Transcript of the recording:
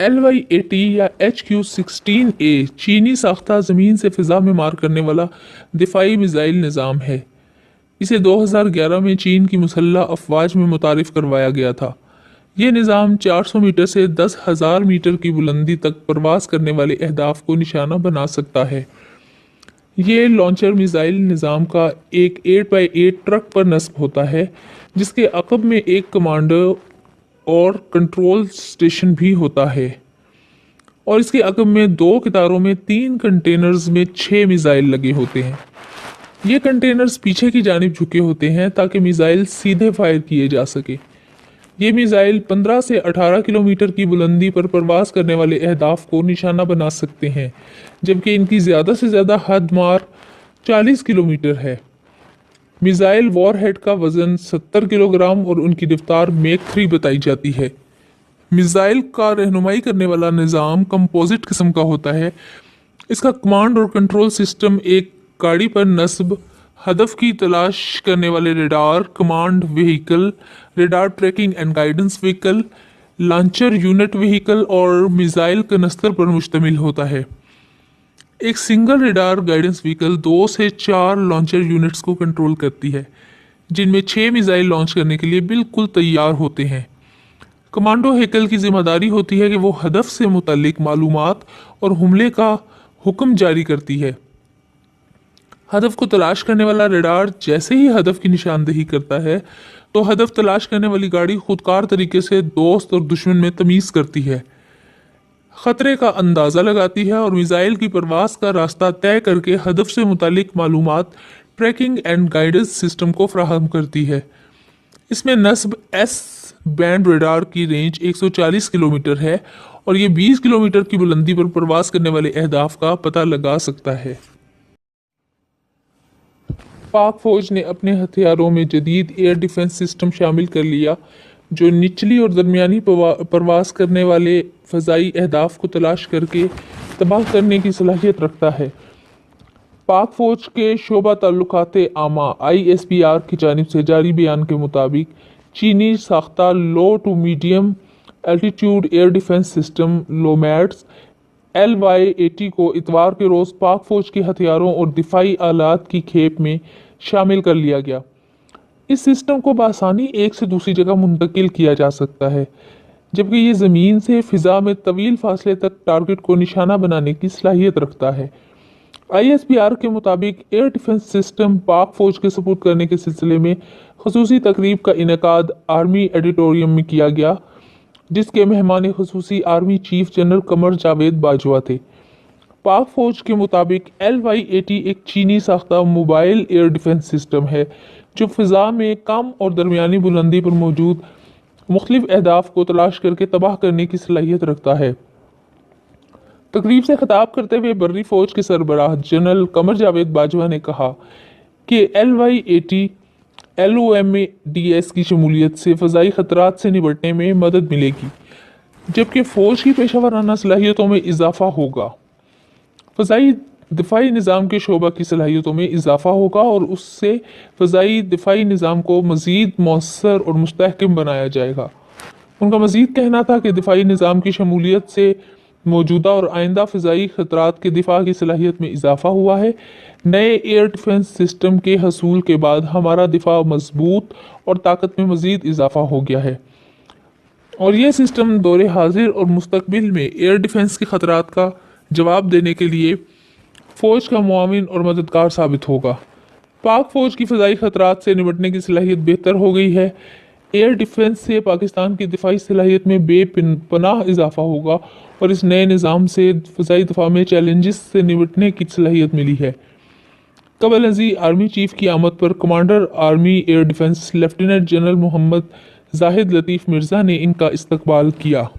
LY-80 या HQ-16A चीनी साख्ता ज़मीन से फ़िज़ा में मार करने वाला दिफाई मिज़ाइल निज़ाम है। इसे 2011 में चीन की मुसल्लह अफवाज में मुतारिफ़ करवाया गया था। ये निज़ाम 400 मीटर से 10,000 मीटर की बुलंदी तक परवास करने वाले अहदाफ को निशाना बना सकता है। ये लॉन्चर मिज़ाइल निज़ाम का एक 8x8 ट्रक पर नस्ब होता है, जिसके अक़ब में एक कमांडर और कंट्रोल स्टेशन भी होता है, और इसके अक़ब में 2 कतारों में 3 कंटेनर्स में 6 मिज़ाइल लगे होते हैं। ये कंटेनर्स पीछे की जानिब झुके होते हैं ताकि मिज़ाइल सीधे फायर किए जा सके। ये मिज़ाइल 15 से 18 किलोमीटर की बुलंदी पर परवास करने वाले अहदाफ को निशाना बना सकते हैं, जबकि इनकी ज़्यादा से ज़्यादा हद मार 40 किलोमीटर है। मिज़ाइल वॉरहेड का वज़न 70 किलोग्राम और उनकी रफ्तार मैक 3 बताई जाती है। मिज़ाइल का रहनुमाई करने वाला निज़ाम कंपोजिट किस्म का होता है। इसका कमांड और कंट्रोल सिस्टम एक गाड़ी पर नस्ब, हदफ की तलाश करने वाले radar command vehicle, radar tracking and guidance vehicle, launcher unit vehicle और मिज़ाइल कनस्तर पर मुश्तमिल होता है। एक सिंगल रेडार गाइडेंस व्हीकल 2 से 4 लॉन्चर यूनिट्स को कंट्रोल करती है, जिनमें 6 मिज़ाइल लॉन्च करने के लिए बिल्कुल तैयार होते हैं। कमांडो व्हीकल की जिम्मेदारी होती है कि वो हदफ से मुतल्लिक मालूमात और हमले का हुक्म जारी करती है। हदफ को तलाश करने वाला रेडार जैसे ही हदफ की निशानदेही करता है, तो हदफ तलाश करने वाली गाड़ी खुदकार तरीके से दोस्त और दुश्मन में तमीज़ करती है, ख़तरे का अंदाज़ा लगाती है और मिज़ाइल की परवास का रास्ता तय करके हदफ से मुतालिक मालूमात ट्रैकिंग एंड गाइडेंस सिस्टम को फराहम करती है। इसमें नस्ब एस बैंड रेडार की रेंज 140 किलोमीटर है और ये 20 किलोमीटर की बुलंदी पर परवास करने वाले अहदाफ का पता लगा सकता है। पाक फ़ौज ने अपने हथियारों में जदीद एयर डिफेंस सिस्टम शामिल कर लिया, जो निचली और दरमियानी परवास करने वाले फ़ज़ाई अहदाफ को तलाश करके तबाह करने की सलाहियत रखता है। पाक फ़ौज के शोबा ताल्लुकात आमा ISPR की जानिब से जारी बयान के मुताबिक चीनी साख्ता low to medium altitude air defence system LOMADS LY-80 को इतवार के रोज़ पाक फ़ौज के हथियारों और दिफाई आलात की खेप में शामिल कर लिया गया। इस सिस्टम को बआसानी एक से दूसरी जगह मुंतकिल किया जा सकता है, जबकि ये ज़मीन से फ़िज़ा में तवील फासले तक टारगेट को निशाना बनाने की सलाहियत रखता है। ISPR के मुताबिक एयर डिफेंस सिस्टम पाक फ़ौज के सुपुर्द करने के सिलसिले में ख़ुसूसी तकरीब का इनेकाद आर्मी एडिटोरियम में किया गया, जिसके मेहमान ख़ुसूसी army chief general Qamar Javed Bajwa थे। पाक फ़ौज के मुताबिक LY-80 एक चीनी साख्ता मोबाइल एयर डिफेंस सिस्टम है, जो फ़िज़ा में कम और दरमियानी बुलंदी पर मौजूद मुख्तलिफ अहदाफ को तलाश करके तबाह करने की सलाहियत रखता है। तकरीब से खिताब करते हुए बर्री फ़ौज के सरबराह जनरल कमर जावेद बाजवा ने कहा कि LY-80 LOMADS की शमूलियत से फ़ज़ाई ख़तरात से निपटने में मदद मिलेगी, जबकि फ़ौज की पेशा वराना सलाहियतों में इजाफ़ा होगा। फ़ज़ाई दिफाई निज़ाम के शोबा की सलाहियतों में इजाफ़ा होगा और उससे फ़ज़ाई दिफाई निज़ाम को मज़ीद मौसर और मुस्तहकम बनाया जाएगा। उनका मज़ीद कहना था कि दिफाई निज़ाम की शमूलियत से मौजूदा और आइंदा फ़ज़ाई ख़तरात के दिफा की सलाहियत में इजाफ़ा हुआ है। नए एयर डिफेंस सिस्टम के हसूल के बाद हमारा दिफा मजबूत और ताकत में मज़ीद इजाफ़ा हो गया है, और यह सिस्टम दौरे हाजिर और मुस्तकबिल में एयर डिफेंस के ख़तरात का जवाब देने के लिए फ़ौज का मुआविन और मददगार साबित होगा। पाक फ़ौज की फ़ज़ाई ख़तरात से निपटने की सलाहियत बेहतर हो गई है। एयर डिफेंस से पाकिस्तान की दिफाई सलाहियत में बेपनाह इजाफ़ा होगा और इस नए निज़ाम से फ़ज़ाई दफ़ा में चैलेंजेस से निपटने की सलाहियत मिली है। कबल अज़ी आर्मी चीफ की आमद पर commander army air defence lieutenant general Mohammad Zahid Latif Mirza ने इनका इस्तकबाल किया।